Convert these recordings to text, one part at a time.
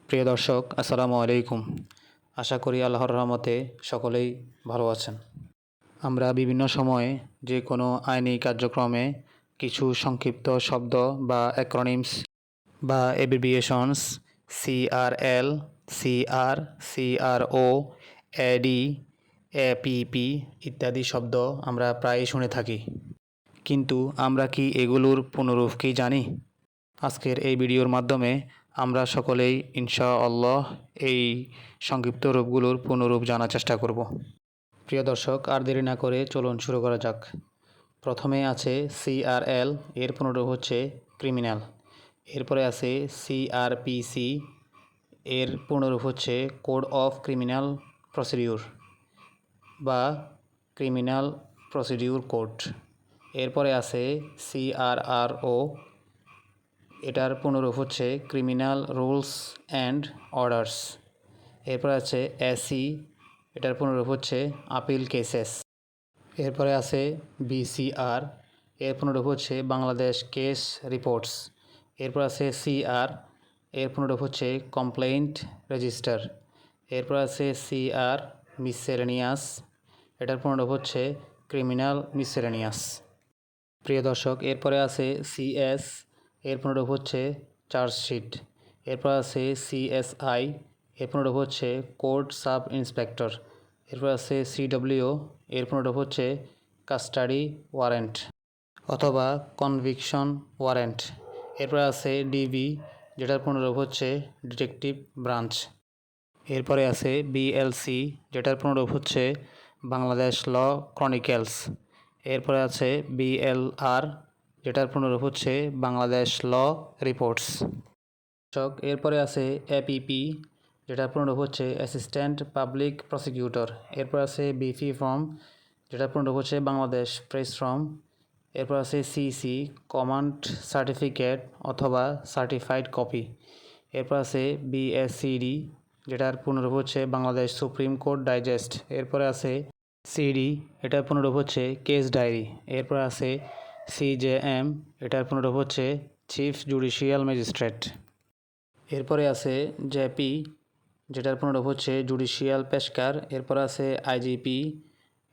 প্রিয় দর্শক, আসসালামু আলাইকুম। আশা করি আল্লাহর রহমতে সকলেই ভালো আছেন। আমরা বিভিন্ন সময়ে যে কোনো আইনি কার্যক্রমে কিছু সংক্ষিপ্ত শব্দ বা অ্যাক্রোনিমস বা অ্যাব্রিভিয়েশনস সিআরএল, সিআর, সিআরও, এডি, এপিপি ইত্যাদি শব্দ আমরা প্রায়ই শুনে থাকি। কিন্তু আমরা কি এগুলোর পুনরূপ কি জানি? আজকের এই ভিডিওর মাধ্যমে আমরা সকলেই ইনশাআল্লাহ এই সংক্ষিপ্ত রূপগুলোর পুনরূপ জানার চেষ্টা করব। প্রিয় দর্শক, আর দেরি না করে চলুন শুরু করা যাক। প্রথমে আছে সিআরএল, এর পুনরূপ হচ্ছে ক্রিমিনাল। এরপরে আছে সিআরপিসি, এর পুনরূপ হচ্ছে কোড অফ ক্রিমিনাল প্রসিডিউর বা ক্রিমিনাল প্রসিডিউর কোড। এরপরে আছে সিআরআরও, এটার পুনরূপ হচ্ছে ক্রিমিনাল রুলস অ্যান্ড অর্ডার্স। এরপর আছে এসি, এটার পুনরূপ হচ্ছে আপিল কেসেস। এরপরে আছে বিসিআর, এর পুনরূপ হচ্ছে বাংলাদেশ কেস রিপোর্টস। এরপর আছে সিআর, এর পুনরূপ হচ্ছে কমপ্লেইন্ট রেজিস্টার। এরপর আছে সিআর মিসেলেনিয়াস, এটার পুনরূপ হচ্ছে ক্রিমিনাল মিসেলেনিয়াস। প্রিয় দর্শক, এরপরে আছে সিএস, এর পুনরূপ হচ্ছে চার্জশিট। এরপর আছে সিএসআই, এর পুনরূপ হচ্ছে কোর্ট সাব ইন্সপেক্টর। এরপর আছে সিডব্লিউ, এর পুনরূপ হচ্ছে কাস্টাডি ওয়ারেন্ট অথবা কনভিকশন ওয়ারেন্ট। এরপর আছে ডিবি, যেটার পুনরূপ হচ্ছে ডিটেকটিভ ব্রাঞ্চ। এরপরে আছে বিএলসি, যেটার পুনরূপ হচ্ছে বাংলাদেশ ল ক্রনিকেলস। এরপরে আছে বিএলআর, যেটার পুনরূপ হচ্ছে বাংলাদেশ ল রিপোর্টস। এরপরে আছে এপিপি, যেটার পুনরূপ হচ্ছে অ্যাসিস্ট্যান্ট পাবলিক প্রসিকিউটর। এরপর আছে বিপি ফর্ম, যেটার পুনরূপ হচ্ছে বাংলাদেশ প্রেস ফর্ম। এরপর আছে সিসি, কমান্ড সার্টিফিকেট অথবা সার্টিফাইড কপি। এরপর আছে বিএসসিডি, যেটার পুনরূপ হচ্ছে বাংলাদেশ সুপ্রিম কোর্ট ডাইজেস্ট। এরপরে আছে সিডি, এটার পুনরূপ হচ্ছে কেস ডায়েরি। এরপর আছে সিজেএম, এটার পুনরূপ হচ্ছে চিফ জুডিশিয়াল ম্যাজিস্ট্রেট। এরপরে আছে জেপি, যেটার পুনরূপ হচ্ছে জুডিশিয়াল পেশকার। এরপর আছে আইজিপি,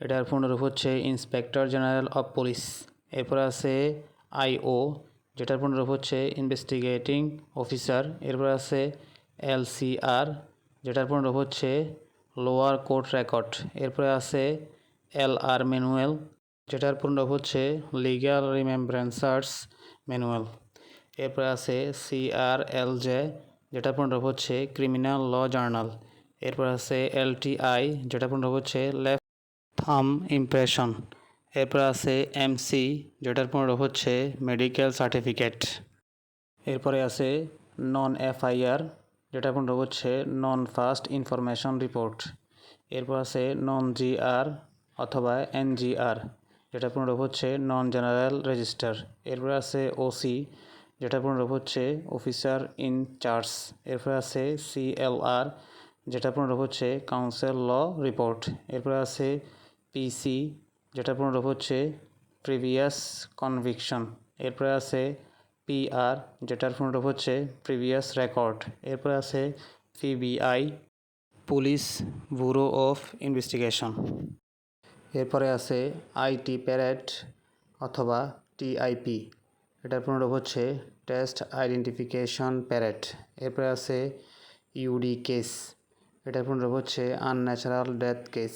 এটার পুনরূপ হচ্ছে ইন্সপেক্টর জেনারেল অফ পুলিশ। এরপর আছে আইও, যেটার পুনরূপ হচ্ছে ইনভেস্টিগেটিং অফিসার। এরপর আছে এলসিআর, যেটার পুনরূপ হচ্ছে লোয়ার কোর্ট রেকর্ড। এরপরে আছে এলআর ম্যানুয়াল, যেটার পুনরূপ হচ্ছে লিগ্যাল রিমেম্ব্রেন্সার্স ম্যানুয়াল। এরপরে আছে সিআরএলজে, যেটার পুনরূপ হচ্ছে ক্রিমিনাল ল জার্নাল। এরপর আছে এলটিআই, যেটা পুনরূপ হচ্ছে লেফট থাম ইমপ্রেশন। এরপর আছে এমসি, যেটার পুনরূপ হচ্ছে মেডিকেল সার্টিফিকেট। এরপরে আছে নন এফআইআর, যেটা পুনরূপ হচ্ছে নন ফার্স্ট ইনফরমেশন রিপোর্ট। এরপর আছে নন জিআর অথবা এনজিআর, যেটা পুনরূপ হচ্ছে নন জেনারেল রেজিস্টার। এরপর আছে ওসি, যেটা পুনরূপ হচ্ছে অফিসার ইন চার্জ। এরপর আছে সিএলআর, যেটা পুনরূপ হচ্ছে কাউন্সিল ল রিপোর্ট। এরপর আছে পিসি, যেটা পুনরূপ হচ্ছে প্রিভিয়াস কনভিকশন। এরপরে আছে পিআর, যেটার পুনরূপ হচ্ছে প্রিভিয়াস রেকর্ড। এরপর আছে PBI, police bureau of investigation. এরপরে আছে আইটি প্যারেড অথবা টিআইপি, এটার পুনরূপ হচ্ছে টেস্ট আইডেন্টিফিকেশন প্যারেড। এরপরে আছে ইউডি কেস, এটার পুনরূপ হচ্ছে আনন্যাচারাল ডেথ কেস।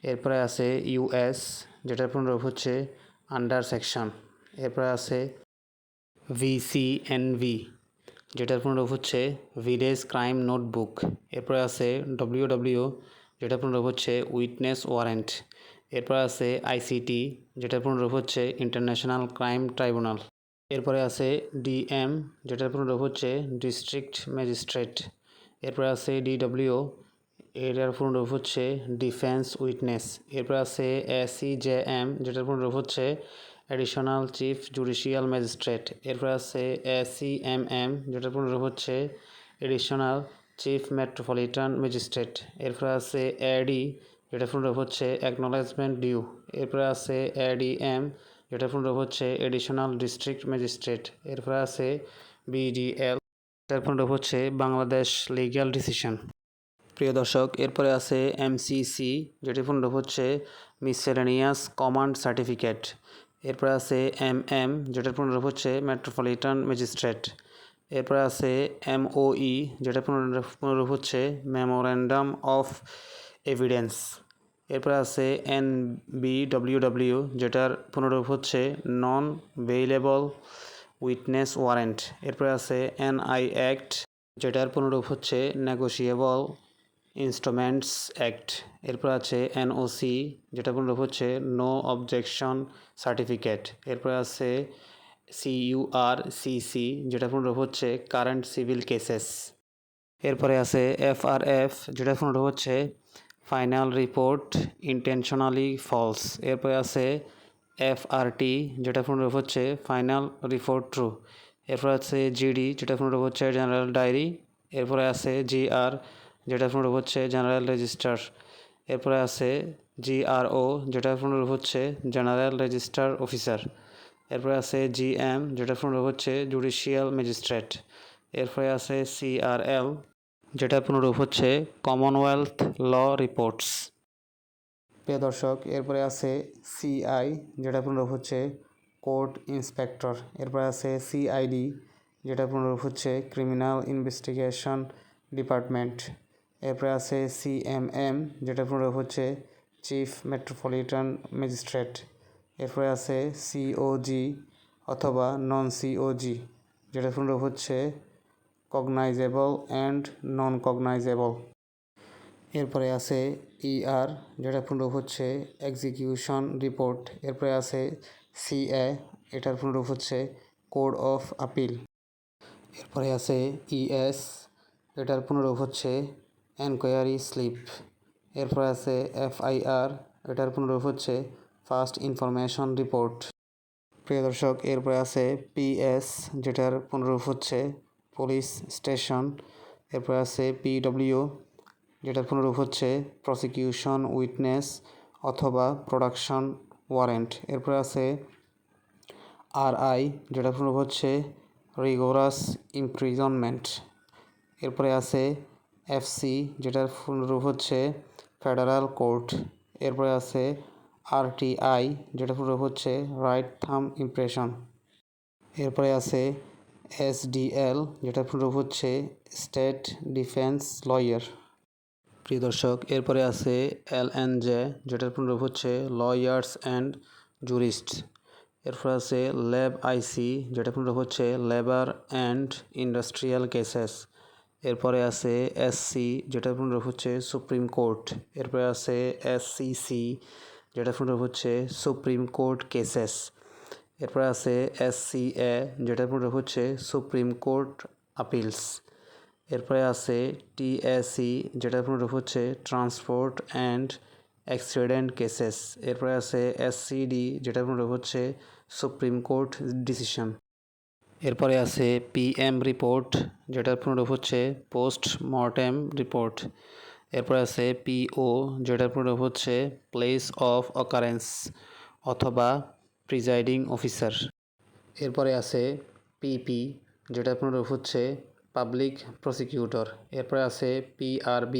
এরপরে আছে ইউএস, যেটার পুনরূপ হচ্ছে আন্ডার সেকশন। এরপরে আছে ভিসিএনভি, যেটার পুনরূপ হচ্ছে ভিলেজ ক্রাইম নোটবুক। এরপরে আছে ডব্লিউডব্লিউ, যেটার পুনরূপ হচ্ছে উইটনেস ওয়ারেন্ট। এরপর আছে আইসিটি, যেটার পুনরূপ হচ্ছে ইন্টারন্যাশনাল ক্রাইম ট্রাইব্যুনাল। এরপরে আছে ডিএম, যেটার পুনরূপ হচ্ছে ডিস্ট্রিক্ট ম্যাজিস্ট্রেট। এরপরে আছে ডিডব্লিউ, এটার পুনরূপ হচ্ছে ডিফেন্স উইটনেস। এরপর আছে এসিজেএম, যেটার পুনরূপ হচ্ছে অ্যাডিশনাল চিফ জুডিশিয়াল ম্যাজিস্ট্রেট। এরপর আছে এসিএমএম, যেটার পুনরূপ হচ্ছে এডিশনাল চিফ মেট্রোপলিটন ম্যাজিস্ট্রেট। এরপর আছে এডি, যেটার পুনরূপ হচ্ছে অ্যাকনোলেজমেন্ট ডিউ। এরপর আছে এডিএম, যেটার পুনরূপ হচ্ছে এডিশনাল ডিস্ট্রিক্ট ম্যাজিস্ট্রেট। এরপর আছে বিডিএল, এর পুনরূপ হচ্ছে বাংলাদেশ লিগ্যাল ডিসিশন। প্রিয় দর্শক, এরপরে আছে MCC, যেটির পুনরূপ হচ্ছে মিসেলেনিয়াস কমান্ড সার্টিফিকেট। এরপরে আছে MM, যেটার পুনরূপ হচ্ছে মেট্রোপলিটন ম্যাজিস্ট্রেট। এরপরে আছে MOE, যেটার পুনরূপ হচ্ছে মেমোরেন্ডাম অফ এভিডেন্স। এরপরে আছে NBWW, যেটার পুনরূপ হচ্ছে নন বেইলেবল উইটনেস ওয়ারেন্ট। এরপরে আছে NI অ্যাক্ট, যেটার পুনরূপ হচ্ছে নেগোশিয়েবল ইনস্ট্রুমেন্টস অ্যাক্ট। এরপর আছে NOC, যেটা পুনরূপ হচ্ছে নো অবজেকশন সার্টিফিকেট। এরপর আছে CURCC, যেটা পুনরূপ হচ্ছে কারেন্ট সিভিল কেসেস। এরপরে আছে FRF, যেটা পুনরূপ হচ্ছে ফাইনাল রিপোর্ট ইন্টেনশনালি ফলস। এরপরে আছে FRT, যেটা পুনরূপ হচ্ছে ফাইনাল রিপোর্ট ট্রু। এরপর আছে GD, যেটা পুনরূপ হচ্ছে জেনারেল ডায়েরি। এরপরে আছে GR, যেটা পুনরূপ হচ্ছে জেনারেল রেজিস্টার। এরপরে আছে GRO, যেটা পুনরূপ হচ্ছে জেনারেল রেজিস্টার অফিসার। এরপরে আছে GM, যেটা পুনরূপ হচ্ছে জুডিশিয়াল ম্যাজিস্ট্রেট। এরপরে আছে CRL, যেটা পুনরূপ হচ্ছে কমনওয়েলথ ল রিপোর্টস। প্রিয় দর্শক, এরপরে আছে CI, যেটা পুনরূপ হচ্ছে কোর্ট ইন্সপেক্টর। এরপরে আছে CID, যেটা পুনরূপ হচ্ছে ক্রিমিনাল ইনভেস্টিগেশন ডিপার্টমেন্ট। এরপরে আছে CMM, যেটা পুনরূপ হচ্ছে চিফ মেট্রোপলিটন ম্যাজিস্ট্রেট। এরপরে আছে COG অথবা নন COG, যেটা পুনরূপ হচ্ছে কগনাইজেবল অ্যান্ড নন কগনাইজেবল। এরপরে আছে ER, যেটা পুনরূপ হচ্ছে এক্সিকিউশন রিপোর্ট। এরপরে আছে CA, এটার পুনরূপ হচ্ছে কোড অফ আপিল। এরপরে আছে ES, এটার পুনরূপ হচ্ছে এনকোয়ারি স্লিপ। এরপরে আছে FIR, এটার পুনরূপ হচ্ছে ফার্স্ট ইনফরমেশন রিপোর্ট। প্রিয় দর্শক, এরপরে আছে PS, যেটার পুনরূপ হচ্ছে পুলিশ স্টেশন। এরপরে আছে PW, যেটার পুনরূপ হচ্ছে প্রসিকিউশন উইটনেস অথবা প্রোডাকশন ওয়ারেন্ট। এরপরে আছে RI, যেটার পুনরূপ হচ্ছে রিগোরাস ইমপ্রিজনমেন্ট। এরপরে আছে FC, যেটার পুনরূপ হচ্ছে ফেডারাল কোর্ট। এরপরে আছে RTI, যেটা পুনরূপ হচ্ছে রাইট থাম্ব ইমপ্রেশন। এরপরে আছে SDL, যেটা পুনরূপ হচ্ছে স্টেট ডিফেন্স লয়ার। প্রিয় দর্শক, এরপরে আছে LNJ, যেটার পুনরূপ হচ্ছে লয়ার্স অ্যান্ড জুরিস্ট। এরপর আছে ল্যাব IC, যেটা পুনরূপ হচ্ছে লেবার অ্যান্ড ইন্ডাস্ট্রিয়াল কেসেস। এরপরে আছে SC, যেটা পুনরূপ হচ্ছে সুপ্রিম কোর্ট। এরপরে আছে SCC, যেটা পুনরূপ হচ্ছে সুপ্রিম কোর্ট কেসেস। এরপরে আছে SCA, যেটা পুনরূপ হচ্ছে সুপ্রিম কোর্ট আপিলস। এরপরে আছে TAC, যেটা পুনরূপ হচ্ছে ট্রান্সপোর্ট অ্যান্ড অ্যাক্সিডেন্ট কেসেস। এরপরে আছে SCD, যেটা পুনরূপ হচ্ছে সুপ্রিম কোর্ট ডিসিশন। এরপরে আছে PM রিপোর্ট, যেটার পুনরূপ হচ্ছে পোস্ট মর্টেম রিপোর্ট। এরপরে আছে PO, যেটার পুনরূপ হচ্ছে প্লেস অফ অকারেন্স অথবা প্রিজাইডিং অফিসার। এরপরে আছে PP, যেটার পুনরূপ হচ্ছে পাবলিক প্রসিকিউটর। এরপরে আছে PRB,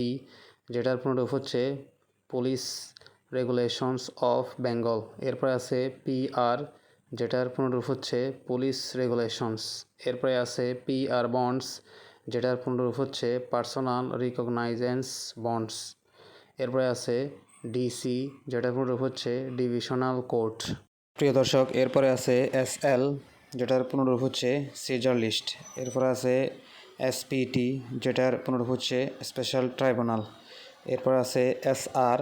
যেটার পুনরূপ হচ্ছে পুলিশ রেগুলেশনস অফ বেঙ্গল। এরপরে আছে PR, যেটার পুনরূপ হচ্ছে পুলিশ রেগুলেশনস। এরপরে আছে PR বন্ডস, যেটার পুনরূপ হচ্ছে পার্সোনাল রিকগনাইজেন্স বন্ডস। এরপরে আছে DC, যেটার পুনরূপ হচ্ছে ডিভিশনাল কোর্ট। প্রিয় দর্শক, এরপরে আছে SL, যেটার পুনরূপ হচ্ছে সিজার লিস্ট। এরপরে আছে SPT, যেটার পুনরূপ হচ্ছে স্পেশাল ট্রাইব্যুনাল। এরপর আছে SR,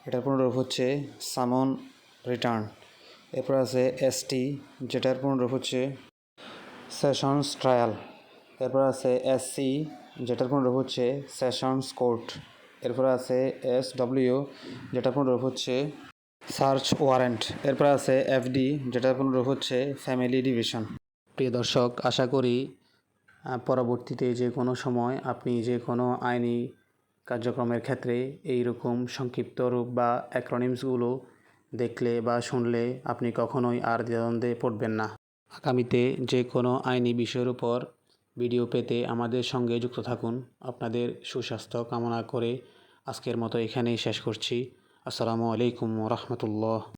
এটার পুনরূপ হচ্ছে সামন রিটার্ন। এরপর আছে ST, যেটার পুনরূপ হচ্ছে সেশনস ট্রায়াল। এরপর আছে SC, যেটার পুনরূপ হচ্ছে সেশনস কোর্ট। এরপর আছে SW, যেটার পুনরূপ হচ্ছে সার্চ ওয়ারেন্ট। এরপর আছে FD, যেটার পুনরূপ হচ্ছে ফ্যামিলি ডিভিশন। প্রিয় দর্শক, আশা করি পরবর্তীতে যে কোনো সময় আপনি যে কোনো আইনি কার্যক্রমের ক্ষেত্রে এই রকম সংক্ষিপ্ত রূপ বা অ্যাক্রোনিমসগুলো দেখলে বা শুনলে আপনি কখনোই আর দ্বিধাদ্বন্দ্বে পড়বেন না। আগামীতে যে কোনো আইনি বিষয়ের উপর ভিডিও পেতে আমাদের সঙ্গে যুক্ত থাকুন। আপনাদের সুস্বাস্থ্য কামনা করে আজকের মতো এখানেই শেষ করছি। আসসালামু আলাইকুম ওয়া রাহমাতুল্লাহ।